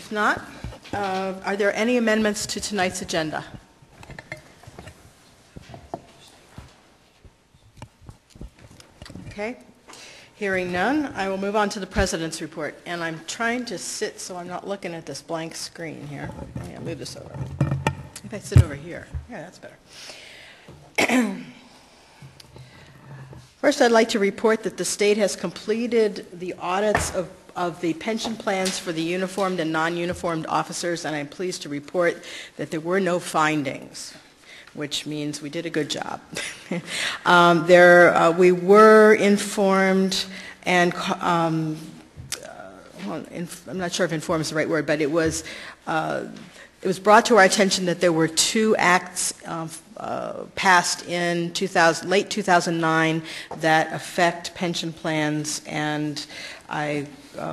If not, are there any amendments to tonight's agenda? Okay. Hearing none, I will move on to the President's report. And I'm trying to sit so I'm not looking at this blank screen here. I'll move this over. If I sit over here. Yeah, that's better. First, I'd like to report that the state has completed the audits of the pension plans for the uniformed and non-uniformed officers, and I'm pleased to report that there were no findings, which means we did a good job. We were informed, and I'm not sure if informed is the right word, but it was brought to our attention that there were two acts passed in late 2009 that affect pension plans, and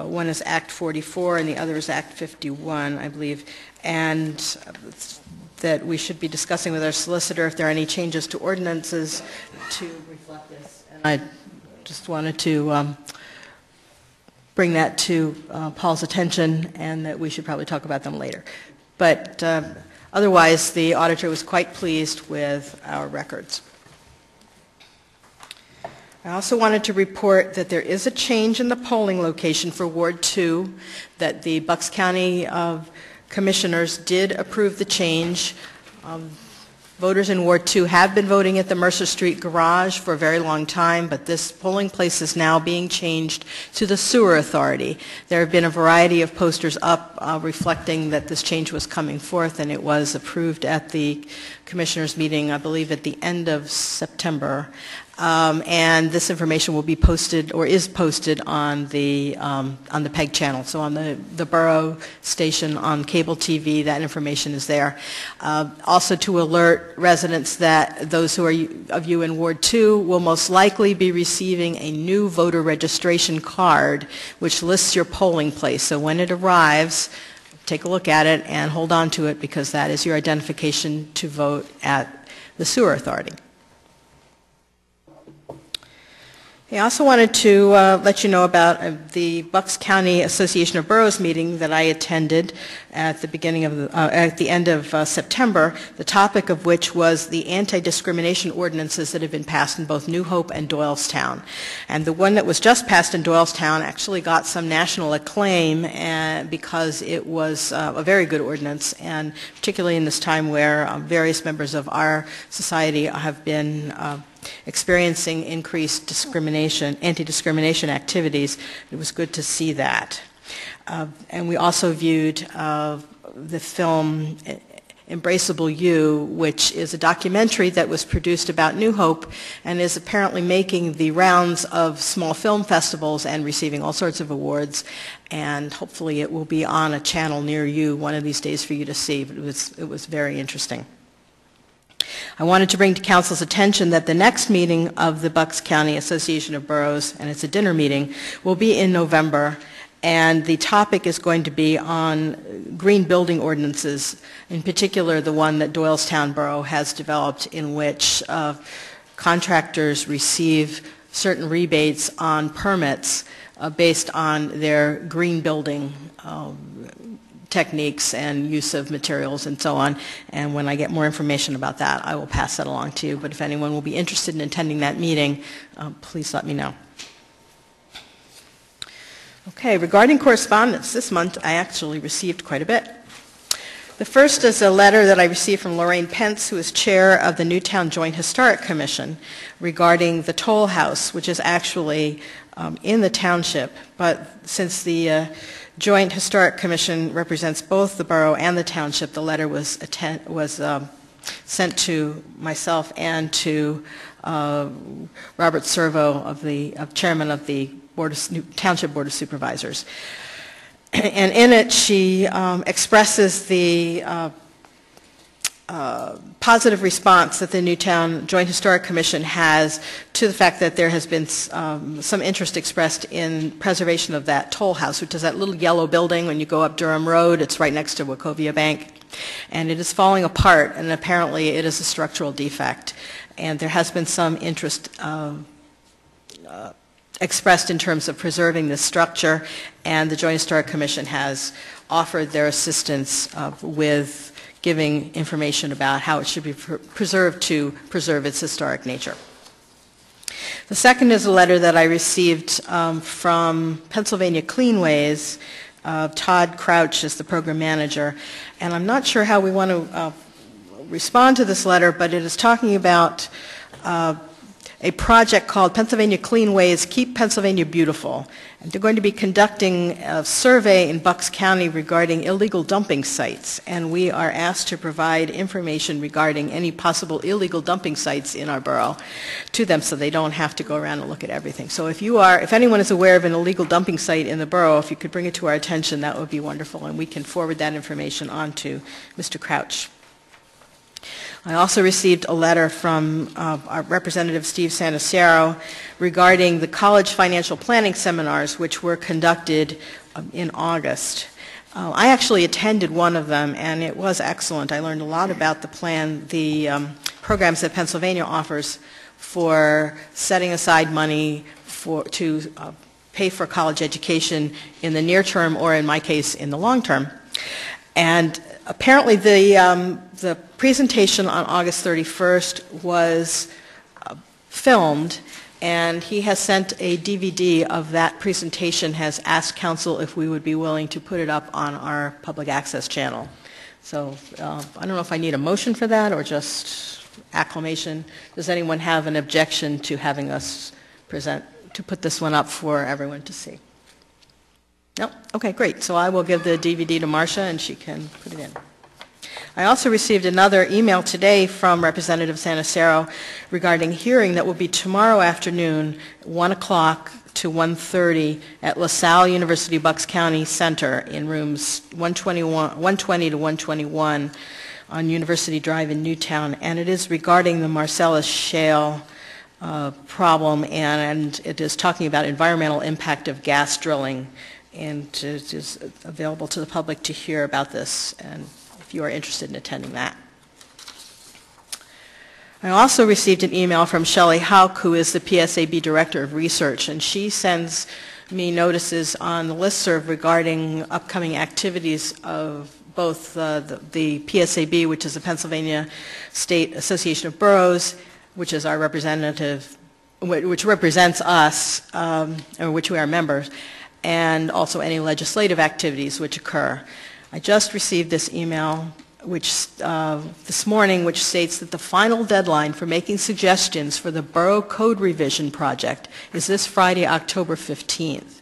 one is Act 44 and the other is Act 51, I believe, and that we should be discussing with our solicitor if there are any changes to ordinances to reflect this. And I just wanted to bring that to Paul's attention, and that we should probably talk about them later. But otherwise, the auditor was quite pleased with our records. I also wanted to report that there is a change in the polling location for Ward 2, that the Bucks County Commissioners did approve the change. Voters in Ward 2 have been voting at the Mercer Street Garage for a very long time, but this polling place is now being changed to the Sewer Authority. There have been a variety of posters up reflecting that this change was coming forth, and it was approved at the Commissioners' meeting, I believe, at the end of September. And this information will be posted, or is posted, on the PEG channel. So on the borough station on cable TV, that information is there. Also to alert residents that those who are of you in Ward 2 will most likely be receiving a new voter registration card, which lists your polling place. So when it arrives, take a look at it and hold on to it, because that is your identification to vote at the Sewer Authority. I also wanted to let you know about the Bucks County Association of Boroughs meeting that I attended at the end of September, the topic of which was the anti-discrimination ordinances that have been passed in both New Hope and Doylestown. And the one that was just passed in Doylestown actually got some national acclaim because it was a very good ordinance, and particularly in this time where various members of our society have been experiencing increased discrimination, anti-discrimination activities. It was good to see that. And we also viewed the film Embraceable You, which is a documentary that was produced about New Hope and is apparently making the rounds of small film festivals and receiving all sorts of awards. And hopefully it will be on a channel near you one of these days for you to see. But it was very interesting. I wanted to bring to Council's attention that the next meeting of the Bucks County Association of Boroughs, and it's a dinner meeting, will be in November, and the topic is going to be on green building ordinances, in particular the one that Doylestown Borough has developed, in which contractors receive certain rebates on permits based on their green building techniques and use of materials and so on. And when I get more information about that, I will pass that along to you. But if anyone will be interested in attending that meeting, please let me know. Okay, regarding correspondence, this month I actually received quite a bit. The first is a letter that I received from Lorraine Pence, who is chair of the Newtown Joint Historic Commission, regarding the toll house, which is actually in the township. But since the Joint Historic Commission represents both the borough and the township, the letter was sent to myself and to Robert Servo, chairman of the Township Board of Supervisors. And in it, she expresses the positive response that the Newtown Joint Historic Commission has to the fact that there has been some interest expressed in preservation of that toll house, which is that little yellow building when you go up Durham Road. It's right next to Wachovia Bank. And it is falling apart, and apparently it is a structural defect. And there has been some interest expressed in terms of preserving this structure, and the Joint Historic Commission has offered their assistance with giving information about how it should be preserved to preserve its historic nature. The second is a letter that I received from Pennsylvania Cleanways. Todd Crouch is the program manager, and I'm not sure how we want to respond to this letter, but it is talking about a project called Pennsylvania Cleanways Keep Pennsylvania Beautiful. And they're going to be conducting a survey in Bucks County regarding illegal dumping sites, and we are asked to provide information regarding any possible illegal dumping sites in our borough to them so they don't have to go around and look at everything. So if anyone is aware of an illegal dumping site in the borough, if you could bring it to our attention, that would be wonderful, and we can forward that information on to Mr. Crouch. I also received a letter from our Representative Steve Santaciero regarding the college financial planning seminars which were conducted in August. I actually attended one of them, and it was excellent. I learned a lot about the programs that Pennsylvania offers for setting aside money to pay for college education in the near term, or in my case, in the long term. And apparently the presentation on August 31st was filmed, and he has sent a DVD of that presentation, has asked council if we would be willing to put it up on our public access channel. So I don't know if I need a motion for that or just acclamation. Does anyone have an objection to having us put this one up for everyone to see? No? Okay, great. So I will give the DVD to Marcia, and she can put it in. I also received another email today from Representative Santaciero regarding a hearing that will be tomorrow afternoon, 1 o'clock to 1:30 at LaSalle University Bucks County Center in rooms 120 to 121 on University Drive in Newtown, and it is regarding the Marcellus Shale problem, and it is talking about environmental impact of gas drilling, and it is available to the public to hear about this, and if you are interested in attending that. I also received an email from Shelley Hauk, who is the PSAB Director of Research, and she sends me notices on the listserv regarding upcoming activities of both the PSAB, which is the Pennsylvania State Association of Boroughs, which is our representative, which represents us, or which we are members, and also any legislative activities which occur. I just received this email this morning, which states that the final deadline for making suggestions for the Borough Code Revision Project is this Friday, October 15th.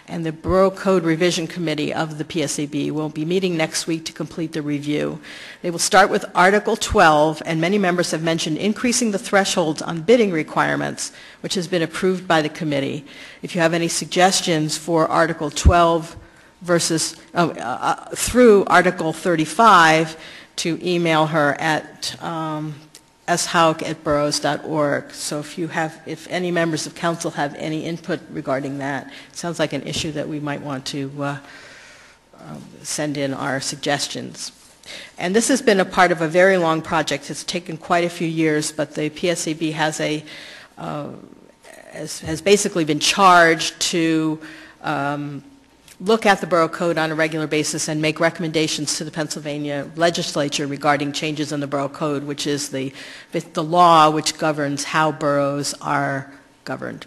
And the Borough Code Revision Committee of the PSAB will be meeting next week to complete the review. They will start with Article 12, and many members have mentioned increasing the thresholds on bidding requirements, which has been approved by the committee. If you have any suggestions for Article 12 versus through Article 35, to email her at shauk@boroughs.org. So if any members of council have any input regarding that, it sounds like an issue that we might want to send in our suggestions. And this has been a part of a very long project. It's taken quite a few years, but the PSAB has has basically been charged to look at the Borough Code on a regular basis and make recommendations to the Pennsylvania legislature regarding changes in the Borough Code, which is the law which governs how boroughs are governed.